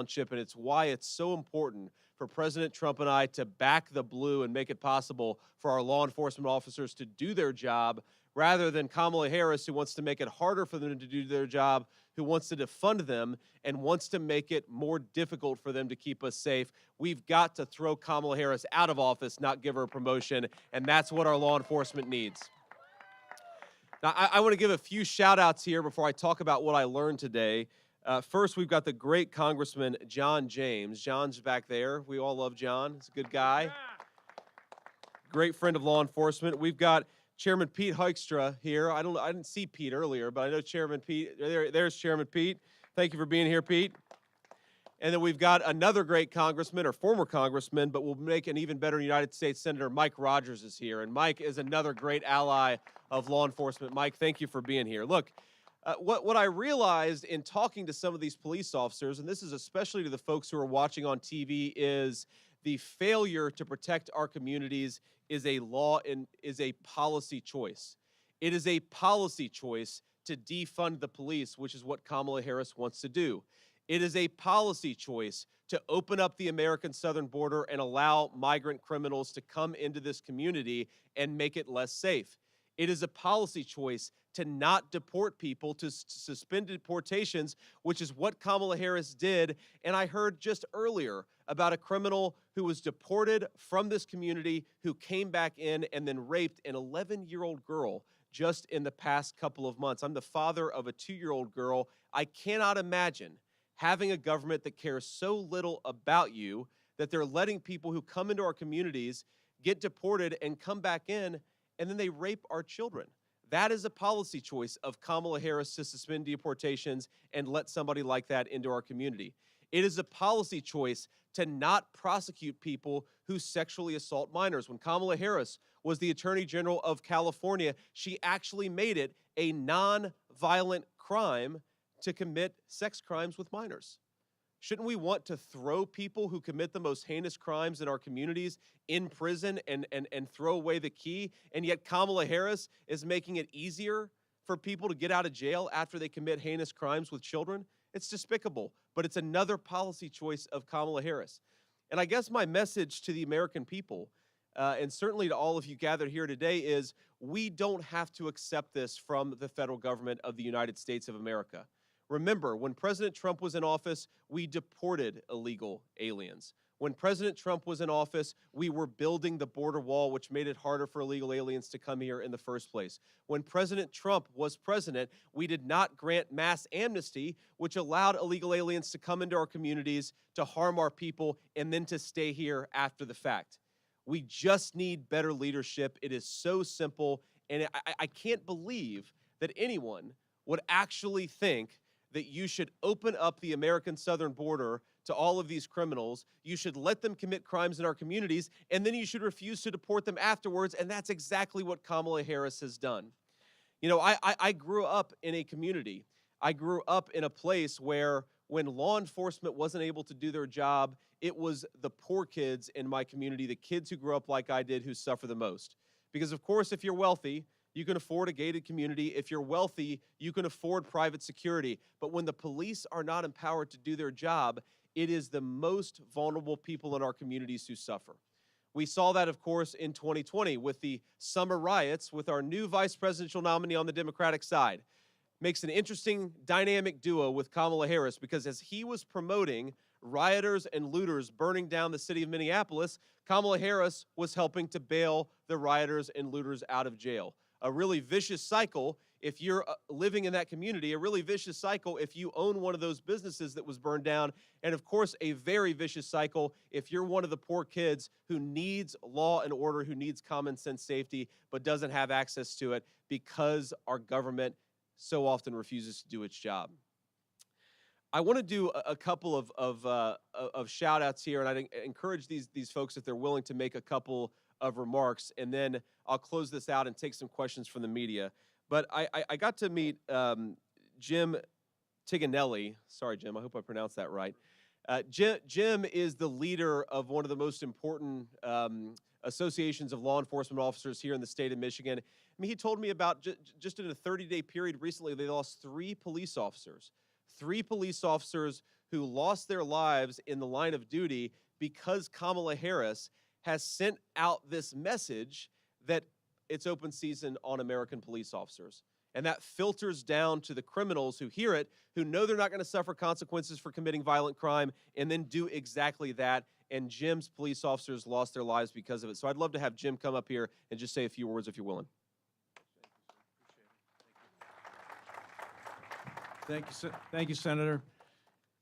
and it's why it's so important for President Trump and I to back the blue and make it possible for our law enforcement officers to do their job rather than Kamala Harris, who wants to make it harder for them to do their job, who wants to defund them and wants to make it more difficult for them to keep us safe. We've got to throw Kamala Harris out of office, not give her a promotion, and that's what our law enforcement needs. Now, I want to give a few shout-outs here before I talk about what I learned today. First, we've got the great Congressman John James. John's back there. We all love John. He's a good guy. Great friend of law enforcement. We've got Chairman Pete Hoekstra here. I didn't see Pete earlier, but I know Chairman Pete. There's Chairman Pete. Thank you for being here, Pete. And then we've got another great congressman, or former congressman, but will make an even better United States Senator. Mike Rogers is here, and Mike is another great ally of law enforcement. Mike, thank you for being here. Look, what I realized in talking to some of these police officers, and this is especially to the folks who are watching on TV, is the failure to protect our communities is a law and is a policy choice. It is a policy choice to defund the police, which is what Kamala Harris wants to do. It is a policy choice to open up the American southern border and allow migrant criminals to come into this community and make it less safe. It is a policy choice to not deport people, to suspend deportations, which is what Kamala Harris did. And I heard just earlier about a criminal who was deported from this community who came back in and then raped an 11-year-old girl just in the past couple of months. I'm the father of a 2-year-old girl. I cannot imagine having a government that cares so little about you that they're letting people who come into our communities get deported and come back in, and then they rape our children. That is a policy choice of Kamala Harris to suspend deportations and let somebody like that into our community. It is a policy choice to not prosecute people who sexually assault minors. When Kamala Harris was the Attorney General of California, she actually made it a non-violent crime to commit sex crimes with minors. Shouldn't we want to throw people who commit the most heinous crimes in our communities in prison and throw away the key? And yet Kamala Harris is making it easier for people to get out of jail after they commit heinous crimes with children? It's despicable, but it's another policy choice of Kamala Harris. And I guess my message to the American people, and certainly to all of you gathered here today, is we don't have to accept this from the federal government of the United States of America. Remember, when President Trump was in office, we deported illegal aliens. When President Trump was in office, we were building the border wall, which made it harder for illegal aliens to come here in the first place. When President Trump was president, we did not grant mass amnesty, which allowed illegal aliens to come into our communities, to harm our people, and then to stay here after the fact. We just need better leadership. It is so simple, and I can't believe that anyone would actually think that you should open up the American southern border to all of these criminals. You should let them commit crimes in our communities, and then you should refuse to deport them afterwards, and that's exactly what Kamala Harris has done. You know, I grew up in a community. I grew up in a place where when law enforcement wasn't able to do their job, it was the poor kids in my community, the kids who grew up like I did, who suffer the most. Because, of course, if you're wealthy, you can afford a gated community. If you're wealthy, you can afford private security. But when the police are not empowered to do their job, it is the most vulnerable people in our communities who suffer. We saw that, of course, in 2020 with the summer riots with our new vice presidential nominee on the Democratic side. Makes an interesting dynamic duo with Kamala Harris, because as he was promoting rioters and looters burning down the city of Minneapolis, Kamala Harris was helping to bail the rioters and looters out of jail. A really vicious cycle if you're living in that community, a really vicious cycle if you own one of those businesses that was burned down, and of course a very vicious cycle if you're one of the poor kids who needs law and order, who needs common sense safety, but doesn't have access to it because our government so often refuses to do its job. I want to do a couple of shout outs here, and I'd encourage these folks, if they're willing, to make a couple of remarks, and then I'll close this out and take some questions from the media. But I got to meet Jim Tiganelli. Sorry, Jim, I hope I pronounced that right. Jim is the leader of one of the most important associations of law enforcement officers here in the state of Michigan. I mean, he told me about just in a 30-day period recently, they lost 3 police officers who lost their lives in the line of duty because Kamala Harris has sent out this message that it's open season on American police officers. And that filters down to the criminals who hear it, who know they're not going to suffer consequences for committing violent crime, and then do exactly that. And Jim's police officers lost their lives because of it. So I'd love to have Jim come up here and just say a few words if you're willing. Thank you, Senator.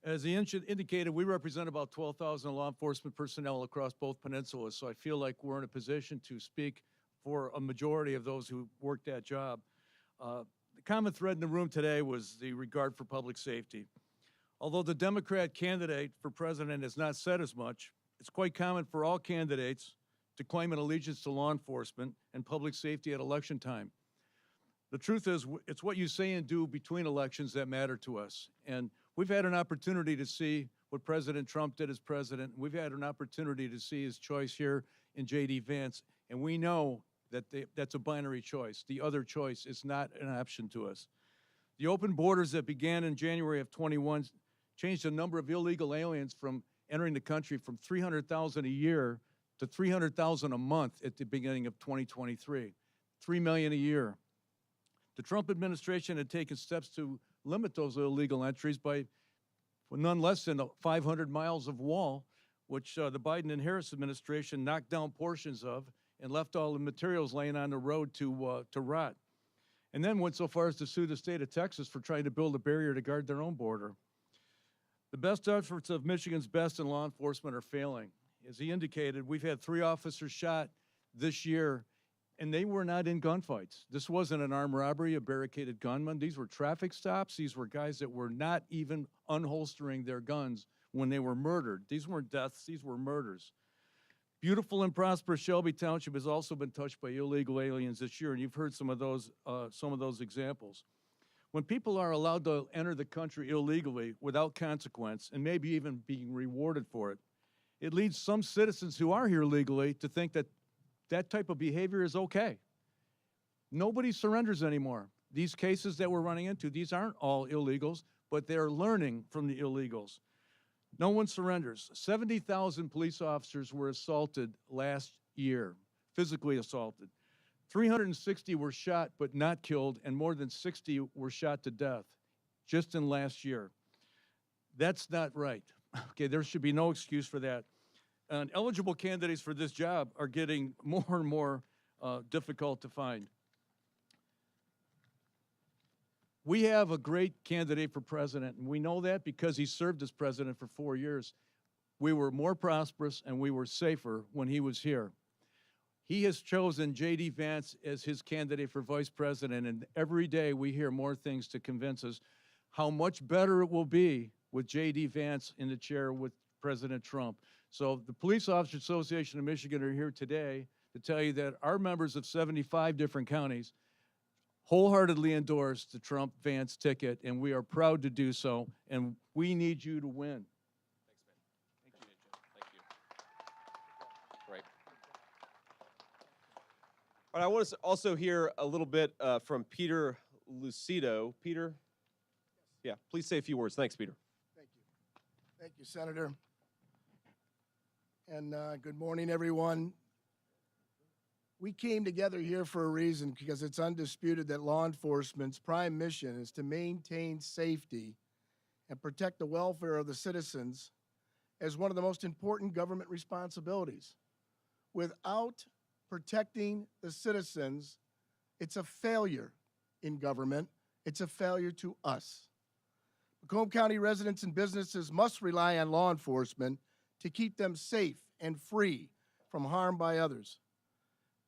As he indicated, we represent about 12,000 law enforcement personnel across both peninsulas, so I feel like we're in a position to speak for a majority of those who work that job. The common thread in the room today was the regard for public safety. Although the Democrat candidate for president has not said as much, it's quite common for all candidates to claim an allegiance to law enforcement and public safety at election time. The truth is, it's what you say and do between elections that matter to us. And we've had an opportunity to see what President Trump did as president. We've had an opportunity to see his choice here in JD Vance. And we know that that's a binary choice. The other choice is not an option to us. The open borders that began in January of 21 changed the number of illegal aliens from entering the country from 300,000 a year to 300,000 a month at the beginning of 2023, 3 million a year. The Trump administration had taken steps to limit those illegal entries by none less than 500 miles of wall, which the Biden and Harris administration knocked down portions of and left all the materials laying on the road to rot. And then went so far as to sue the state of Texas for trying to build a barrier to guard their own border. The best efforts of Michigan's best in law enforcement are failing. As he indicated, we've had 3 officers shot this year, and they were not in gunfights. This wasn't an armed robbery, a barricaded gunman. These were traffic stops. These were guys that were not even unholstering their guns when they were murdered. These weren't deaths, these were murders. Beautiful and prosperous Shelby Township has also been touched by illegal aliens this year, and you've heard some of those examples. When people are allowed to enter the country illegally without consequence, and maybe even being rewarded for it, it leads some citizens who are here legally to think that that type of behavior is okay. Nobody surrenders anymore. These cases that we're running into, these aren't all illegals, but they're learning from the illegals. No one surrenders. 70,000 police officers were assaulted last year, physically assaulted. 360 were shot but not killed, and more than 60 were shot to death just in last year. That's not right. Okay, there should be no excuse for that. And eligible candidates for this job are getting more and more difficult to find. We have a great candidate for president, and we know that because he served as president for 4 years. We were more prosperous and we were safer when he was here. He has chosen JD Vance as his candidate for vice president, and every day we hear more things to convince us how much better it will be with JD Vance in the chair with President Trump. So the Police Officers Association of Michigan are here today to tell you that our members of 75 different counties wholeheartedly endorsed the Trump-Vance ticket, and we are proud to do so, and we need you to win. Thanks, man. Thank you, Jim. Thank you. Great. All right, I want to also hear a little bit from Peter Lucido. Peter? Yeah, please say a few words. Thanks, Peter. Thank you. Thank you, Senator. And good morning, everyone. We came together here for a reason, because it's undisputed that law enforcement's prime mission is to maintain safety and protect the welfare of the citizens as one of the most important government responsibilities. Without protecting the citizens, it's a failure in government. It's a failure to us. Macomb County residents and businesses must rely on law enforcement to keep them safe and free from harm by others.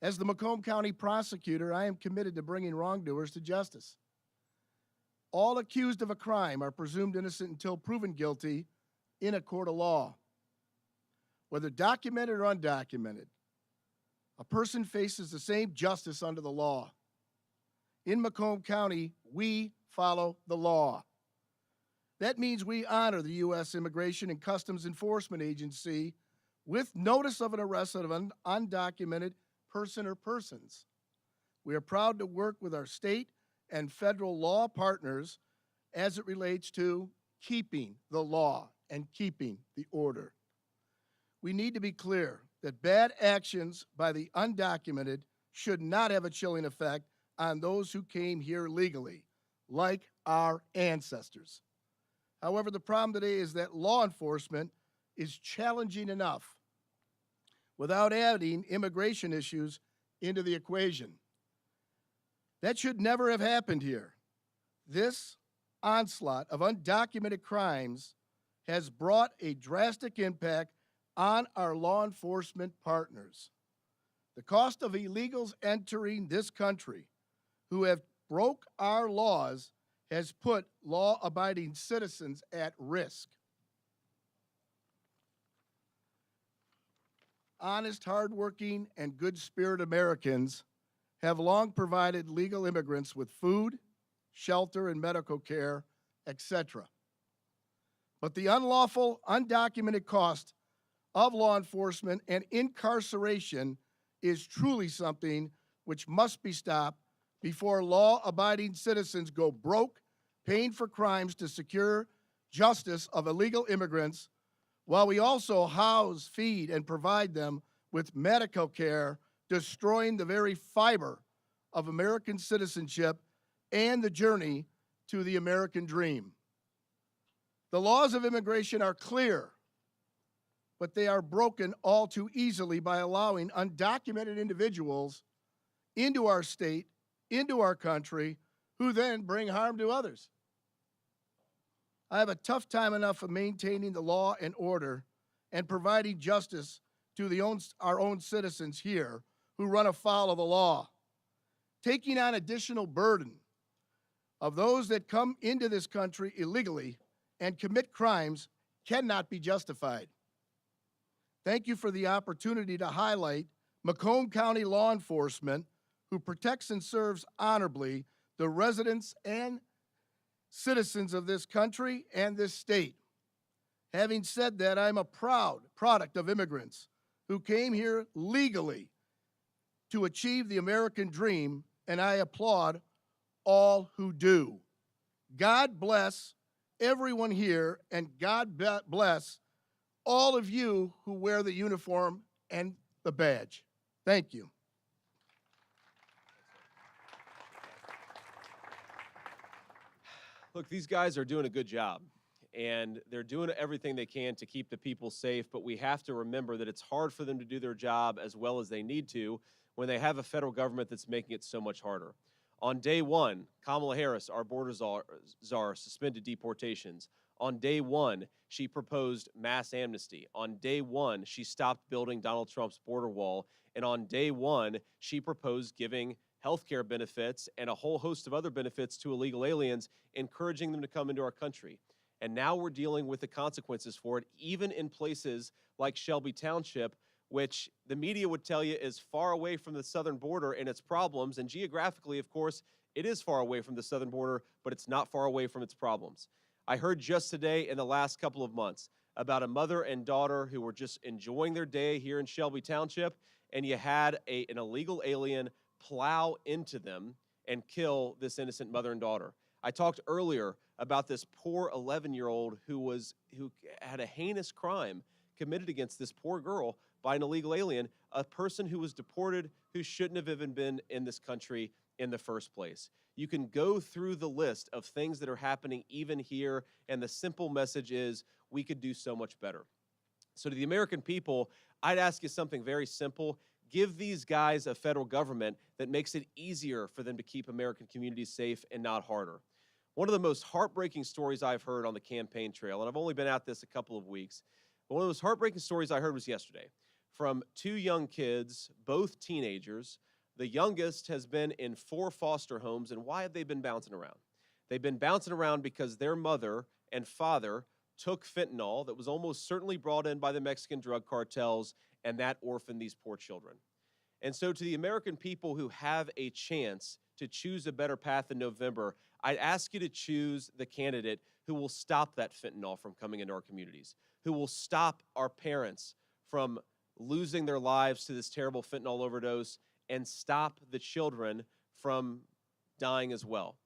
As the Macomb County prosecutor, I am committed to bringing wrongdoers to justice. All accused of a crime are presumed innocent until proven guilty in a court of law. Whether documented or undocumented, a person faces the same justice under the law. In Macomb County, we follow the law. That means we honor the U.S. Immigration and Customs Enforcement Agency with notice of an arrest of an undocumented person or persons. We are proud to work with our state and federal law partners as it relates to keeping the law and keeping the order. We need to be clear that bad actions by the undocumented should not have a chilling effect on those who came here legally, like our ancestors. However, the problem today is that law enforcement is challenging enough without adding immigration issues into the equation. That should never have happened here. This onslaught of undocumented crimes has brought a drastic impact on our law enforcement partners. The cost of illegals entering this country who have broke our laws has put law-abiding citizens at risk. Honest, hardworking, and good-spirited Americans have long provided legal immigrants with food, shelter, and medical care, etc. But the unlawful, undocumented cost of law enforcement and incarceration is truly something which must be stopped before law-abiding citizens go broke paying for crimes to secure justice of illegal immigrants, while we also house, feed, and provide them with medical care, destroying the very fiber of American citizenship and the journey to the American dream. The laws of immigration are clear, but they are broken all too easily by allowing undocumented individuals into our state, into our country, who then bring harm to others. I have a tough time enough of maintaining the law and order and providing justice to our own citizens here who run afoul of the law. Taking on additional burden of those that come into this country illegally and commit crimes cannot be justified. Thank you for the opportunity to highlight Macomb County law enforcement, who protects and serves honorably the residents and citizens of this country and this state. Having said that, I'm a proud product of immigrants who came here legally to achieve the American dream, and I applaud all who do. God bless everyone here, and God bless all of you who wear the uniform and the badge. Thank you. Look, these guys are doing a good job, and they're doing everything they can to keep the people safe, but we have to remember that it's hard for them to do their job as well as they need to when they have a federal government that's making it so much harder. On day one, Kamala Harris, our border czar, suspended deportations. On day one, she proposed mass amnesty. On day one, she stopped building Donald Trump's border wall. And on day one, she proposed giving health care benefits and a whole host of other benefits to illegal aliens, encouraging them to come into our country. And now we're dealing with the consequences for it, even in places like Shelby Township, which the media would tell you is far away from the southern border and its problems. And geographically, of course, it is far away from the southern border, but it's not far away from its problems. I heard just today in the last couple of months about a mother and daughter who were just enjoying their day here in Shelby Township, and you had an illegal alien plow into them and kill this innocent mother and daughter. I talked earlier about this poor 11-year-old who had a heinous crime committed against this poor girl by an illegal alien, a person who was deported who shouldn't have even been in this country in the first place. You can go through the list of things that are happening even here, and the simple message is we could do so much better. So to the American people, I'd ask you something very simple. Give these guys a federal government that makes it easier for them to keep American communities safe and not harder. One of the most heartbreaking stories I've heard on the campaign trail, and I've only been at this a couple of weeks, but one of those heartbreaking stories I heard was yesterday from two young kids, both teenagers. The youngest has been in 4 foster homes, and why have they been bouncing around? They've been bouncing around because their mother and father took fentanyl that was almost certainly brought in by the Mexican drug cartels, and that orphaned these poor children. And so to the American people who have a chance to choose a better path in November, I'd ask you to choose the candidate who will stop that fentanyl from coming into our communities, who will stop our parents from losing their lives to this terrible fentanyl overdose, and stop the children from dying as well.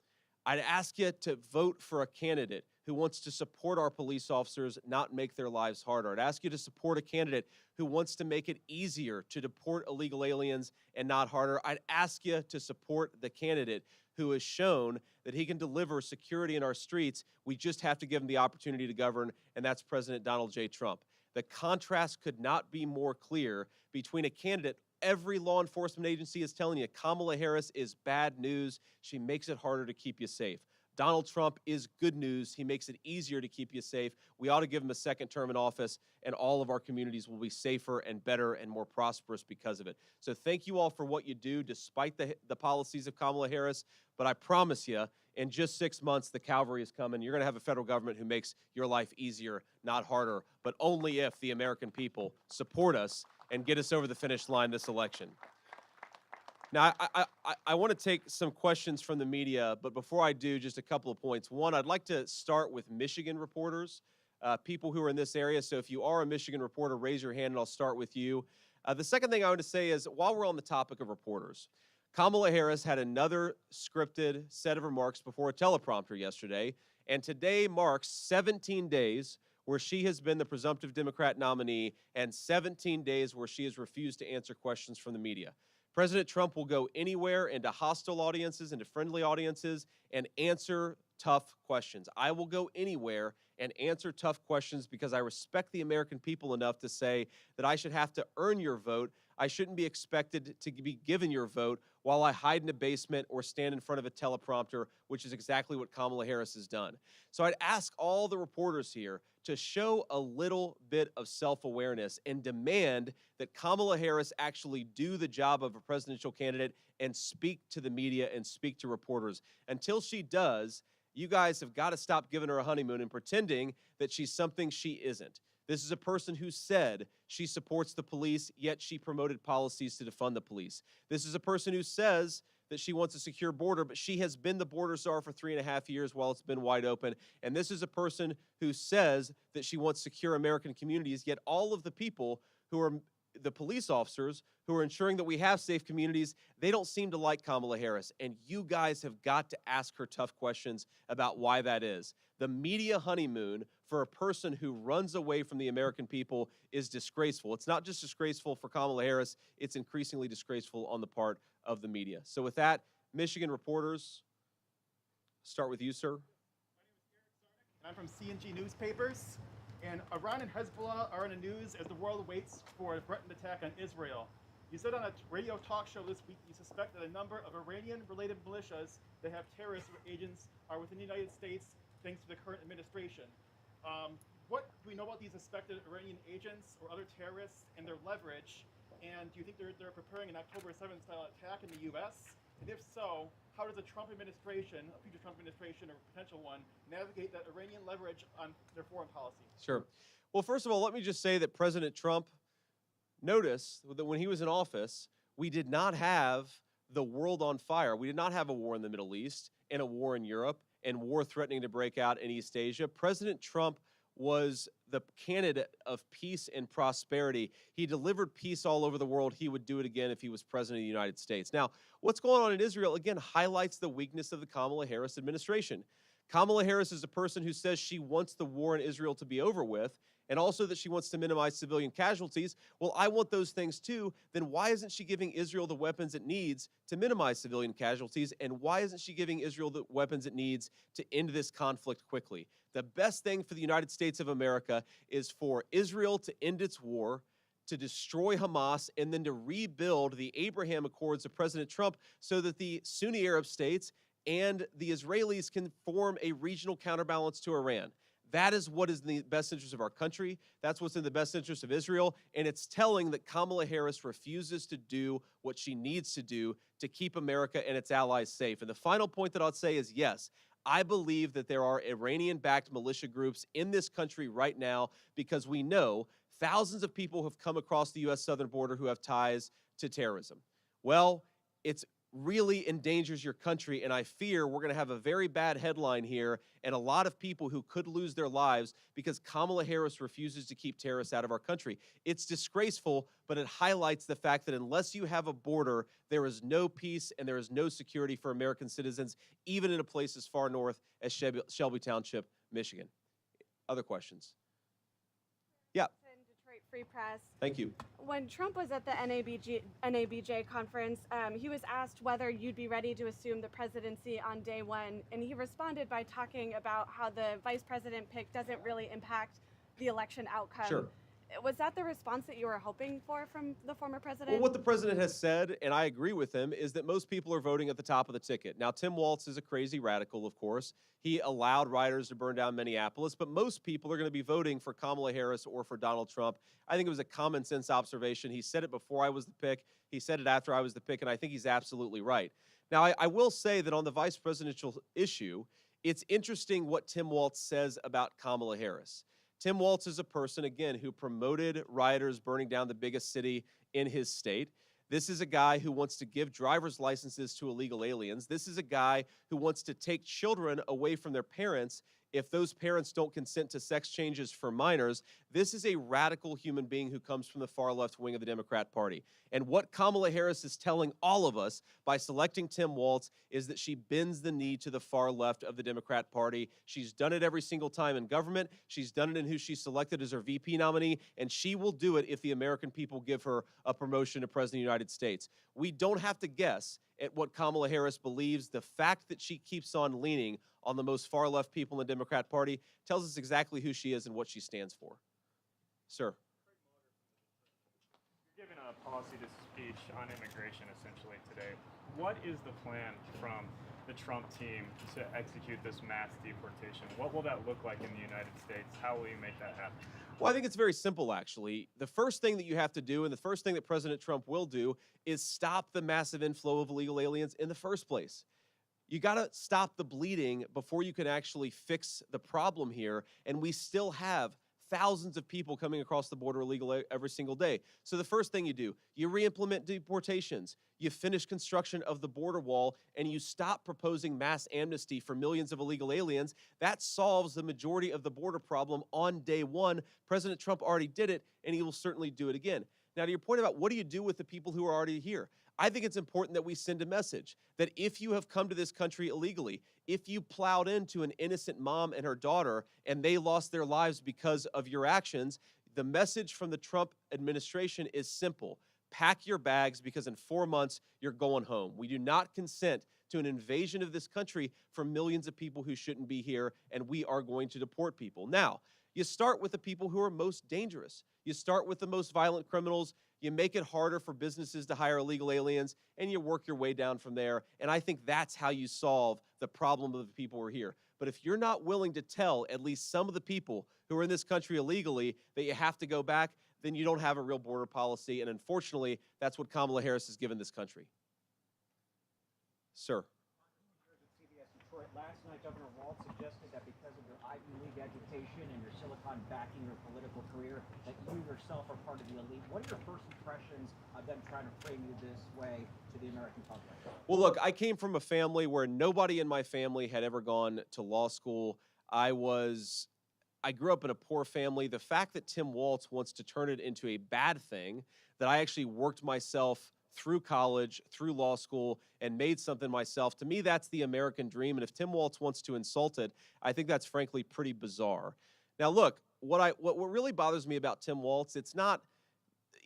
I'd ask you to vote for a candidate who wants to support our police officers, not make their lives harder. I'd ask you to support a candidate who wants to make it easier to deport illegal aliens and not harder. I'd ask you to support the candidate who has shown that he can deliver security in our streets. We just have to give him the opportunity to govern, and that's President Donald J. Trump. The contrast could not be more clear between a candidate. Every law enforcement agency is telling you Kamala Harris is bad news. She makes it harder to keep you safe. Donald Trump is good news. He makes it easier to keep you safe. We ought to give him a second term in office, and all of our communities will be safer and better and more prosperous because of it. So thank you all for what you do despite the policies of Kamala Harris. But I promise you, in just 6 months, the cavalry is coming. You're going to have a federal government who makes your life easier, not harder, but only if the American people support us and get us over the finish line this election. Now, I want to take some questions from the media, but before I do, just a couple of points. One, I'd like to start with Michigan reporters, people who are in this area. So if you are a Michigan reporter, raise your hand and I'll start with you. The second thing I want to say is, while we're on the topic of reporters, Kamala Harris had another scripted set of remarks before a teleprompter yesterday, and today marks 17 days where she has been the presumptive Democrat nominee and 17 days where she has refused to answer questions from the media. President Trump will go anywhere, into hostile audiences, into friendly audiences, and answer tough questions. I will go anywhere and answer tough questions because I respect the American people enough to say that I should have to earn your vote. I shouldn't be expected to be given your vote while I hide in a basement or stand in front of a teleprompter, which is exactly what Kamala Harris has done. So I'd ask all the reporters here to show a little bit of self-awareness and demand that Kamala Harris actually do the job of a presidential candidate and speak to the media and speak to reporters. Until she does, you guys have got to stop giving her a honeymoon and pretending that she's something she isn't. This is a person who said she supports the police, yet she promoted policies to defund the police. This is a person who says that she wants a secure border, but she has been the border czar for 3.5 years while it's been wide open. And this is a person who says that she wants secure American communities, yet all of the people who are the police officers who are ensuring that we have safe communities, they don't seem to like Kamala Harris. And you guys have got to ask her tough questions about why that is. The media honeymoon for a person who runs away from the American people is disgraceful. It's not just disgraceful for Kamala Harris, it's increasingly disgraceful on the part of the media. So with that, Michigan reporters, start with you, sir. I'm from CNBC Newspapers, and Iran and Hezbollah are in the news as the world waits for a threatened attack on Israel. You said on a radio talk show this week you suspect that a number of Iranian-related militias that have terrorist agents are within the United States thanks to the current administration. What do we know about these suspected Iranian agents or other terrorists and their leverage? And do you think they're preparing an October 7th style attack in the U.S.? And if so, how does the Trump administration, a future Trump administration or potential one, navigate that Iranian leverage on their foreign policy? Sure. Well, first of all, let me just say that President Trump noticed that when he was in office, we did not have the world on fire. We did not have a war in the Middle East and a war in Europe and war threatening to break out in East Asia. President Trump was the candidate of peace and prosperity. He delivered peace all over the world. He would do it again if he was president of the United States. Now, what's going on in Israel, again, highlights the weakness of the Kamala Harris administration. Kamala Harris is a person who says she wants the war in Israel to be over with, and also that she wants to minimize civilian casualties. Well, I want those things too. Then why isn't she giving Israel the weapons it needs to minimize civilian casualties? And why isn't she giving Israel the weapons it needs to end this conflict quickly? The best thing for the United States of America is for Israel to end its war, to destroy Hamas, and then to rebuild the Abraham Accords of President Trump so that the Sunni Arab states and the Israelis can form a regional counterbalance to Iran. That is what is in the best interest of our country. That's what's in the best interest of Israel. And it's telling that Kamala Harris refuses to do what she needs to do to keep America and its allies safe. And the final point that I'll say is, yes, I believe that there are Iranian-backed militia groups in this country right now because we know thousands of people have come across the U.S. southern border who have ties to terrorism. Well, it's really endangers your country, and I fear we're going to have a very bad headline here and a lot of people who could lose their lives because Kamala Harris refuses to keep terrorists out of our country. It's disgraceful, but it highlights the fact that unless you have a border, there is no peace and there is no security for American citizens, even in a place as far north as Shelby Township, Michigan. Other questions? Yeah, Detroit Free Press. thank you. When Trump was at the NABJ conference, he was asked whether you'd be ready to assume the presidency on day one, and he responded by talking about how the vice president pick doesn't really impact the election outcome. Sure. Was that the response that you were hoping for from the former president? Well, what the president has said, and I agree with him, is that most people are voting at the top of the ticket. Now, Tim Walz is a crazy radical, of course. He allowed rioters to burn down Minneapolis, but most people are going to be voting for Kamala Harris or for Donald Trump. I think it was a common sense observation. He said it before I was the pick. He said it after I was the pick, and I think he's absolutely right. Now, I will say that on the vice presidential issue, it's interesting what Tim Walz says about Kamala Harris. Tim Walz is a person, again, who promoted rioters burning down the biggest city in his state. This is a guy who wants to give driver's licenses to illegal aliens. This is a guy who wants to take children away from their parents if those parents don't consent to sex changes for minors. This is a radical human being who comes from the far left wing of the Democrat Party. And what Kamala Harris is telling all of us by selecting Tim Walz is that she bends the knee to the far left of the Democrat Party. She's done it every single time in government. She's done it in who she selected as her VP nominee, and she will do it if the American people give her a promotion to President of the United States. We don't have to guess at what Kamala Harris believes. The fact that she keeps on leaning on the most far left people in the Democrat Party tells us exactly who she is and what she stands for. Sir. You're giving a policy speech on immigration essentially today. What is the plan from the Trump team to execute this mass deportation? What will that look like in the United States? How will you make that happen? Well, I think it's very simple, actually. The first thing that you have to do, and the first thing that President Trump will do, is stop the massive inflow of illegal aliens in the first place. You got to stop the bleeding before you can actually fix the problem here. And we still have thousands of people coming across the border illegally every single day. So the first thing you do, you re-implement deportations, you finish construction of the border wall, and you stop proposing mass amnesty for millions of illegal aliens. That solves the majority of the border problem on day one. President Trump already did it, and he will certainly do it again. Now, to your point about what do you do with the people who are already here? I think it's important that we send a message that if you have come to this country illegally, if you plowed into an innocent mom and her daughter and they lost their lives because of your actions, the message from the Trump administration is simple. Pack your bags because in 4 months, you're going home. We do not consent to an invasion of this country for millions of people who shouldn't be here, and we are going to deport people. Now, you start with the people who are most dangerous. You start with the most violent criminals. You make it harder for businesses to hire illegal aliens, and you work your way down from there. And I think that's how you solve the problem of the people who are here. But if you're not willing to tell at least some of the people who are in this country illegally that you have to go back, then you don't have a real border policy. And unfortunately, that's what Kamala Harris has given this country. Sir. Last night, Governor Walz suggested that because of your Ivy League education and your Silicon backing your political career, that you yourself are part of the elite. What are your first impressions of them trying to frame you this way to the American public? Well, look, I came from a family where nobody in my family had ever gone to law school. I grew up in a poor family. The fact that Tim Walz wants to turn it into a bad thing, that I actually worked myself through college, through law school, and made something myself, to me, that's the American dream. And if Tim Walz wants to insult it, I think that's frankly pretty bizarre. Now, look, what really bothers me about Tim Walz, it's not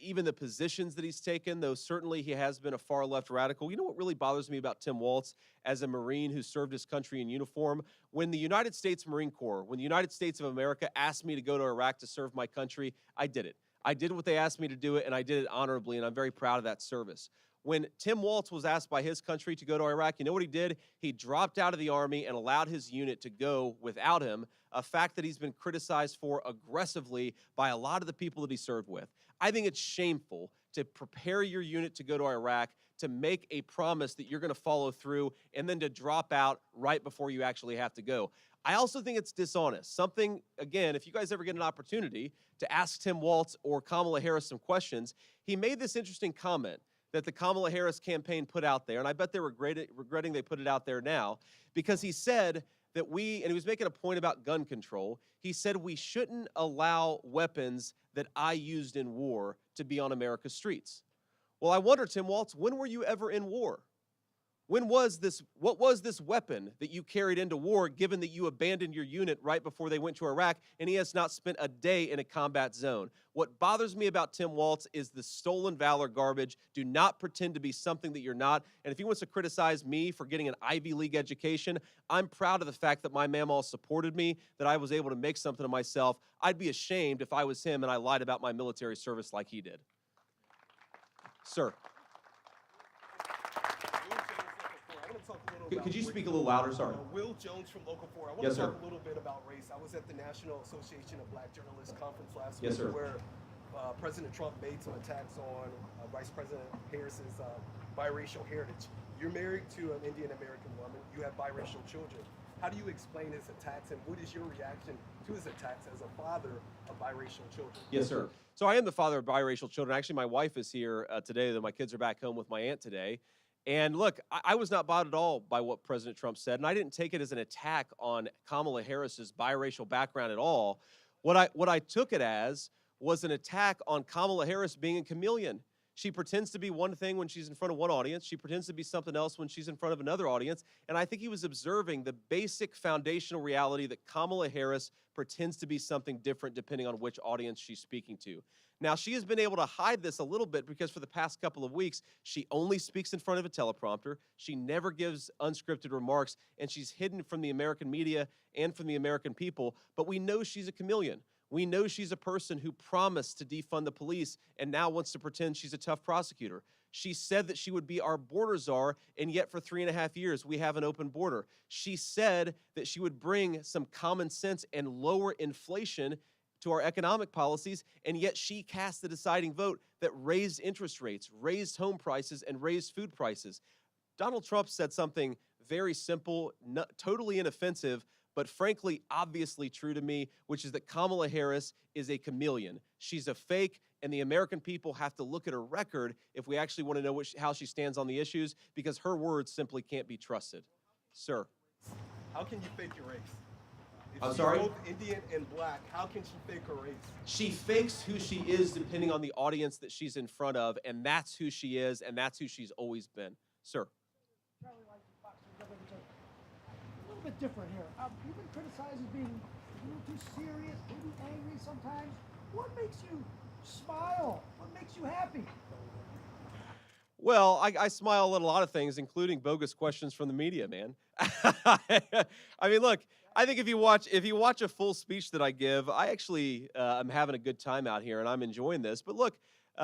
even the positions that he's taken, though certainly he has been a far left radical. You know what really bothers me about Tim Walz as a Marine who served his country in uniform? When the United States Marine Corps, when the United States of America asked me to go to Iraq to serve my country, I did it. I did what they asked me to do it, and I did it honorably, and I'm very proud of that service. When Tim Walz was asked by his country to go to Iraq, you know what he did? He dropped out of the Army and allowed his unit to go without him, a fact that he's been criticized for aggressively by a lot of the people that he served with. I think it's shameful to prepare your unit to go to Iraq, to make a promise that you're going to follow through, and then to drop out right before you actually have to go. I also think it's dishonest. Something, again, if you guys ever get an opportunity to ask Tim Walz or Kamala Harris some questions, he made this interesting comment that the Kamala Harris campaign put out there, and I bet they're regretting they put it out there now, because he said that and he was making a point about gun control, he said we shouldn't allow weapons that I used in war to be on America's streets. Well, I wonder, Tim Walz, when were you ever in war? what was this weapon that you carried into war, given that you abandoned your unit right before they went to Iraq, and he has not spent a day in a combat zone? What bothers me about Tim Walz is the stolen valor garbage. Do not pretend to be something that you're not. And if he wants to criticize me for getting an Ivy League education, I'm proud of the fact that my mamaw supported me, that I was able to make something of myself. I'd be ashamed if I was him and I lied about my military service like he did. Sir. Could you speak a little louder? Sorry. Will Jones from Local 4. I want Yes, to sir. talk a little bit about race. I was at the National Association of Black Journalists conference last Yes, week sir. where President Trump made some attacks on Vice President Harris's biracial heritage. You're married to an Indian American woman. You have biracial children. How do you explain his attacks, and what is your reaction to his attacks as a father of biracial children? Yes, sir. So I am the father of biracial children. Actually, my wife is here today. My kids are back home with my aunt today. And look, I was not bothered at all by what President Trump said, and I didn't take it as an attack on Kamala Harris's biracial background at all. What I took it as was an attack on Kamala Harris being a chameleon. She pretends to be one thing when she's in front of one audience. She pretends to be something else when she's in front of another audience. And I think he was observing the basic foundational reality that Kamala Harris pretends to be something different depending on which audience she's speaking to. Now, she has been able to hide this a little bit because for the past couple of weeks, she only speaks in front of a teleprompter. She never gives unscripted remarks, and she's hidden from the American media and from the American people. But we know she's a chameleon. We know she's a person who promised to defund the police and now wants to pretend she's a tough prosecutor. She said that she would be our border czar, and yet for 3.5 years, we have an open border. She said that she would bring some common sense and lower inflation to our economic policies, and yet she cast the deciding vote that raised interest rates, raised home prices, and raised food prices. Donald Trump said something very simple, totally inoffensive, but frankly, obviously true to me, which is that Kamala Harris is a chameleon. She's a fake, and the American people have to look at her record if we actually want to know how she stands on the issues, because her words simply can't be trusted. Sir. How can you fake your race? If I'm she's sorry? both Indian and black, how can she fake her race? She fakes who she is depending on the audience that she's in front of, and that's who she is, and that's who she's always been. Sir. Charlie likes boxing, a little bit different here. You've been criticized as being a little too serious, maybe angry sometimes. What makes you smile? What makes you happy? Well, I smile at a lot of things, including bogus questions from the media, man. I mean, look, I think if you watch a full speech that I give, I actually am having a good time out here, and I'm enjoying this. But look,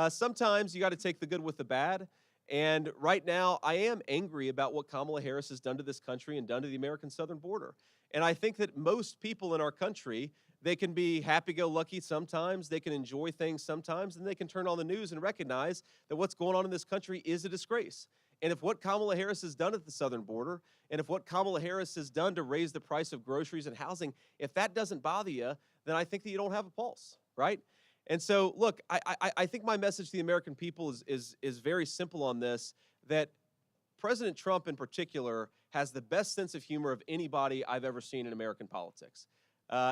sometimes you got to take the good with the bad. And right now, I am angry about what Kamala Harris has done to this country and done to the American southern border. And I think that most people in our country, they can be happy-go-lucky sometimes, they can enjoy things sometimes, and they can turn on the news and recognize that what's going on in this country is a disgrace. And if what Kamala Harris has done at the southern border, and if what Kamala Harris has done to raise the price of groceries and housing, if that doesn't bother you, then I think that you don't have a pulse, right? And so, look, I think my message to the American people is very simple on this, that President Trump in particular has the best sense of humor of anybody I've ever seen in American politics.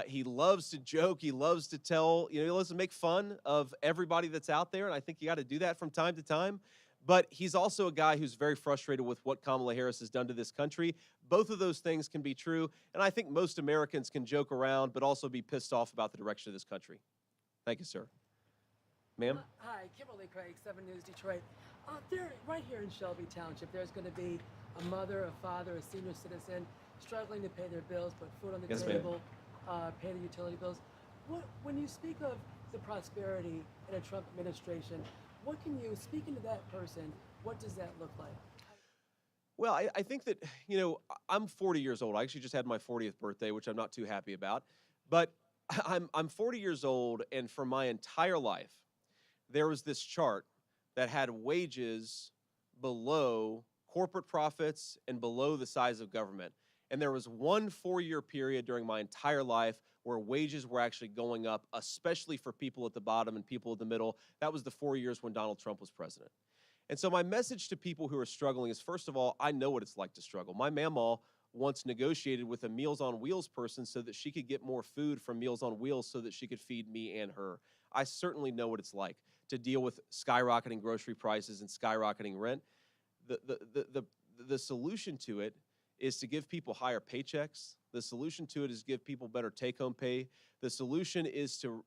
He loves to joke. He loves to tell, he loves to make fun of everybody that's out there, and I think you got to do that from time to time. But he's also a guy who's very frustrated with what Kamala Harris has done to this country. Both of those things can be true, and I think most Americans can joke around but also be pissed off about the direction of this country. Thank you, sir. Ma'am? Hi, Kimberly Craig, 7 News Detroit. Right here in Shelby Township, there's going to be a mother, a father, a senior citizen struggling to pay their bills, put food on the Yes, ma'am. table, pay the utility bills. When you speak of the prosperity in a Trump administration, what can you, speaking to that person, what does that look like? Well, I think that, I'm 40 years old. I actually just had my 40th birthday, which I'm not too happy about. But I'm 40 years old, and for my entire life, there was this chart that had wages below corporate profits and below the size of government. And there was one 4-year period during my entire life where wages were actually going up, especially for people at the bottom and people in the middle. That was the 4 years when Donald Trump was president. And so my message to people who are struggling is, first of all, I know what it's like to struggle. My mamaw once negotiated with a Meals on Wheels person so that she could get more food from Meals on Wheels so that she could feed me and her. I certainly know what it's like to deal with skyrocketing grocery prices and skyrocketing rent. The the solution to it is to give people higher paychecks. The solution to it is give people better take-home pay. The solution is to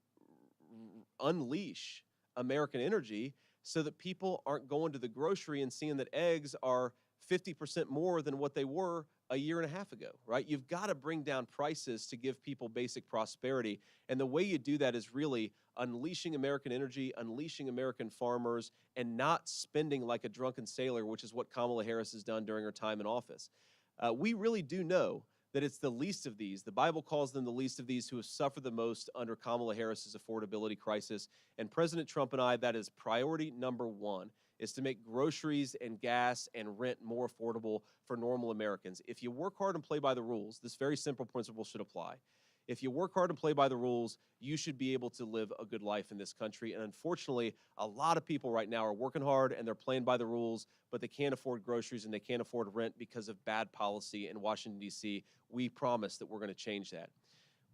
unleash American energy so that people aren't going to the grocery and seeing that eggs are 50% more than what they were a year and a half ago, right? You've got to bring down prices to give people basic prosperity. And the way you do that is really unleashing American energy, unleashing American farmers, and not spending like a drunken sailor, which is what Kamala Harris has done during her time in office. We really do know that it's the least of these. The Bible calls them the least of these who have suffered the most under Kamala Harris's affordability crisis. And President Trump and I, that is priority number one, is to make groceries and gas and rent more affordable for normal Americans. If you work hard and play by the rules, this very simple principle should apply. If you work hard and play by the rules, you should be able to live a good life in this country. And unfortunately, a lot of people right now are working hard and they're playing by the rules, but they can't afford groceries and they can't afford rent because of bad policy in Washington, D.C. We promise that we're going to change that.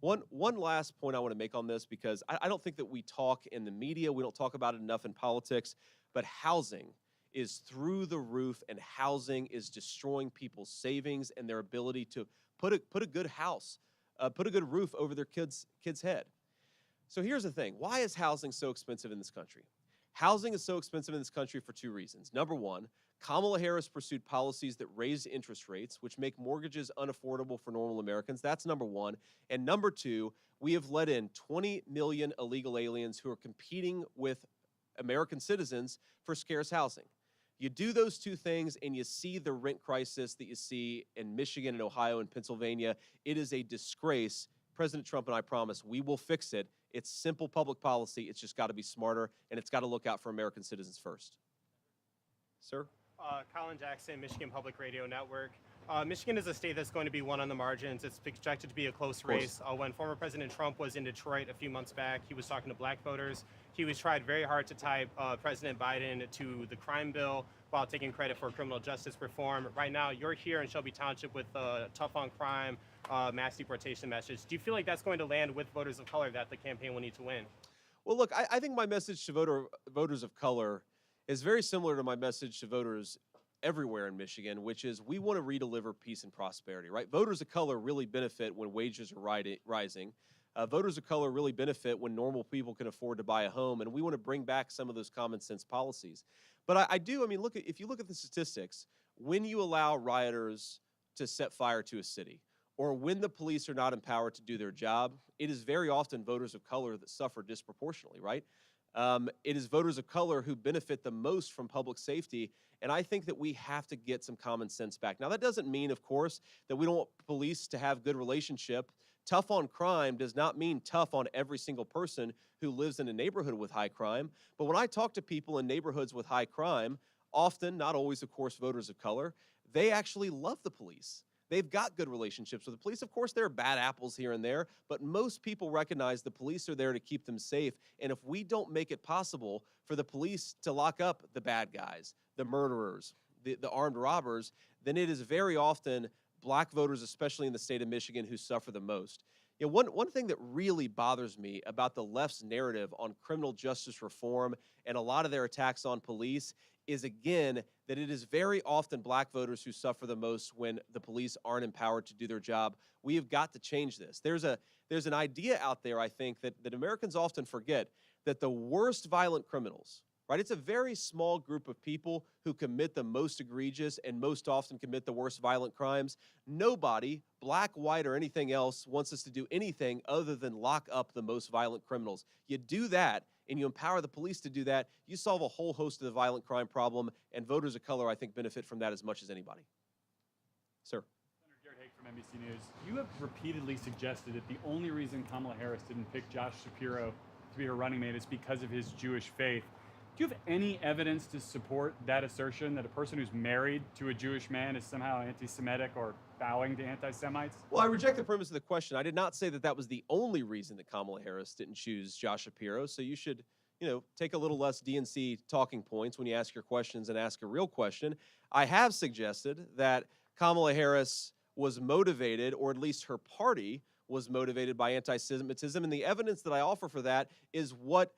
One last point I want to make on this, because I don't think that we talk in the media, we don't talk about it enough in politics, but housing is through the roof, and housing is destroying people's savings and their ability to put a good house, put a good roof over their kid's head. So here's the thing. Why is housing so expensive in this country? Housing is so expensive in this country for two reasons. Number one, Kamala Harris pursued policies that raised interest rates, which make mortgages unaffordable for normal Americans. That's number one. And number two, we have let in 20 million illegal aliens who are competing with American citizens for scarce housing. You do those two things and you see the rent crisis that you see in Michigan and Ohio and Pennsylvania. It is a disgrace. President Trump and I promise we will fix it. It's simple public policy. It's just got to be smarter, and it's got to look out for American citizens first. Sir? Colin Jackson, Michigan Public Radio Network. Michigan is a state that's going to be one on the margins. It's projected to be a close race. When former President Trump was in Detroit a few months back, he was talking to black voters. He was tried very hard to tie President Biden to the crime bill while taking credit for criminal justice reform. Right now, you're here in Shelby Township with a tough on crime, mass deportation message. Do you feel like that's going to land with voters of color that the campaign will need to win? Well, look, I think my message to voters of color is very similar to my message to voters everywhere in Michigan, which is we want to redeliver peace and prosperity, right? Voters of color really benefit when wages are rising. Voters of color really benefit when normal people can afford to buy a home, and we want to bring back some of those common sense policies. But I mean, if you look at the statistics, when you allow rioters to set fire to a city, or when the police are not empowered to do their job, it is very often voters of color that suffer disproportionately, right? It is voters of color who benefit the most from public safety, and I think that we have to get some common sense back. Now, that doesn't mean, of course, that we don't want police to have good relationship. Tough on crime does not mean tough on every single person who lives in a neighborhood with high crime. But when I talk to people in neighborhoods with high crime, often, not always, of course, voters of color, they actually love the police. They've got good relationships with the police. Of course, there are bad apples here and there, but most people recognize the police are there to keep them safe. And if we don't make it possible for the police to lock up the bad guys, the murderers, the armed robbers, then it is very often black voters, especially in the state of Michigan, who suffer the most. You know, one thing that really bothers me about the left's narrative on criminal justice reform and a lot of their attacks on police is, again, that it is very often black voters who suffer the most when the police aren't empowered to do their job. We have got to change this. There's an idea out there, I think, that Americans often forget, that the worst violent criminals, right? It's a very small group of people who commit the most egregious and most often commit the worst violent crimes. Nobody, black, white, or anything else, wants us to do anything other than lock up the most violent criminals. You do that, and you empower the police to do that, you solve a whole host of the violent crime problem, and voters of color, I think, benefit from that as much as anybody. Sir. Senator Garrett Haake from NBC News. You have repeatedly suggested that the only reason Kamala Harris didn't pick Josh Shapiro to be her running mate is because of his Jewish faith. Do you have any evidence to support that assertion, that a person who's married to a Jewish man is somehow anti-Semitic or bowing to anti-Semites? Well, I reject the premise of the question. I did not say that that was the only reason that Kamala Harris didn't choose Josh Shapiro. So you should, take a little less DNC talking points when you ask your questions and ask a real question. I have suggested that Kamala Harris was motivated, or at least her party was motivated by anti-Semitism. And the evidence that I offer for that is what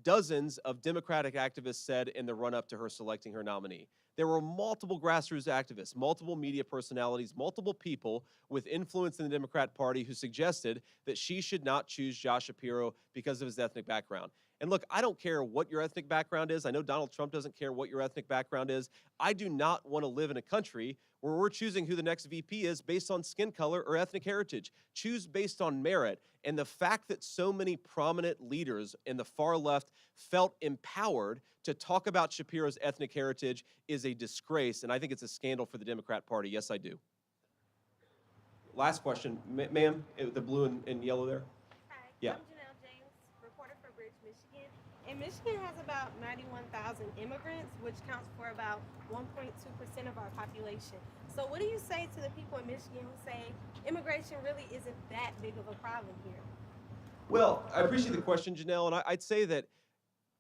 dozens of Democratic activists said in the run-up to her selecting her nominee. There were multiple grassroots activists, multiple media personalities, multiple people with influence in the Democrat Party who suggested that she should not choose Josh Shapiro because of his ethnic background. And look, I don't care what your ethnic background is. I know Donald Trump doesn't care what your ethnic background is. I do not want to live in a country where we're choosing who the next VP is based on skin color or ethnic heritage. Choose based on merit. And the fact that so many prominent leaders in the far left felt empowered to talk about Shapiro's ethnic heritage is a disgrace, and I think it's a scandal for the Democrat Party. Yes, I do. Last question, ma'am, the blue and yellow there. Hi, Yeah. I'm Janelle James, reporter for Bridge, Michigan. And Michigan has about 91,000 immigrants, which counts for about 1.2% of our population. So what do you say to the people in Michigan who say immigration really isn't that big of a problem here? Well, I appreciate the question, Janelle, and I'd say that,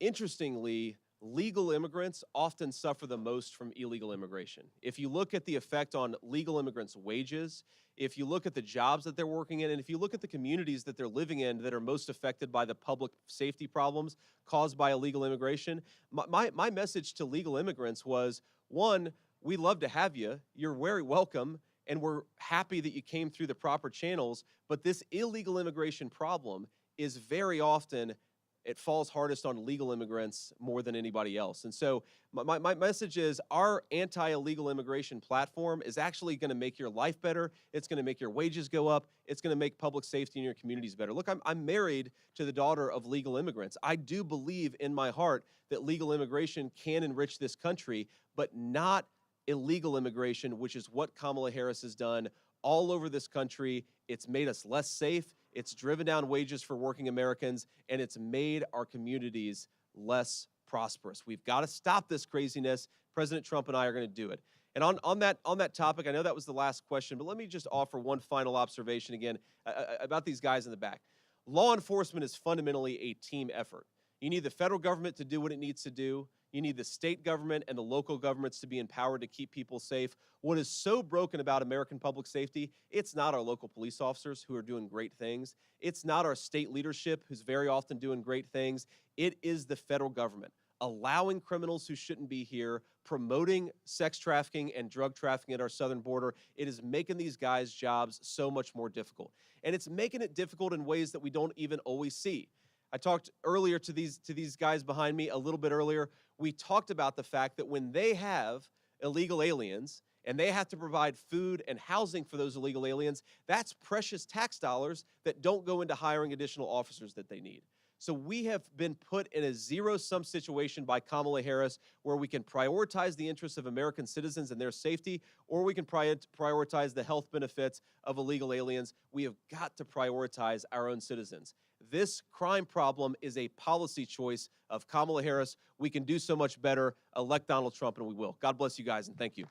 interestingly, legal immigrants often suffer the most from illegal immigration. If you look at the effect on legal immigrants' wages, if you look at the jobs that they're working in, and if you look at the communities that they're living in that are most affected by the public safety problems caused by illegal immigration, my message to legal immigrants was, one, we love to have you. You're very welcome, and we're happy that you came through the proper channels, but this illegal immigration problem is very often, it falls hardest on legal immigrants more than anybody else. And so my message is our anti-illegal immigration platform is actually going to make your life better. It's going to make your wages go up. It's going to make public safety in your communities better. Look, I'm married to the daughter of legal immigrants. I do believe in my heart that legal immigration can enrich this country, but not illegal immigration, which is what Kamala Harris has done all over this country. It's made us less safe. It's driven down wages for working Americans, and it's made our communities less prosperous. We've got to stop this craziness. President Trump and I are going to do it. And on that topic, I know that was the last question, but let me just offer one final observation again about these guys in the back. Law enforcement is fundamentally a team effort. You need the federal government to do what it needs to do. You need the state government and the local governments to be empowered to keep people safe. What is so broken about American public safety, it's not our local police officers who are doing great things. It's not our state leadership who's very often doing great things. It is the federal government allowing criminals who shouldn't be here, promoting sex trafficking and drug trafficking at our southern border. It is making these guys' jobs so much more difficult. And it's making it difficult in ways that we don't even always see. I talked earlier to these guys behind me a little bit earlier. We talked about the fact that when they have illegal aliens and they have to provide food and housing for those illegal aliens, that's precious tax dollars that don't go into hiring additional officers that they need. So we have been put in a zero-sum situation by Kamala Harris where we can prioritize the interests of American citizens and their safety, or we can prioritize the health benefits of illegal aliens. We have got to prioritize our own citizens. This crime problem is a policy choice of Kamala Harris. We can do so much better. Elect Donald Trump, and we will. God bless you guys, and thank you.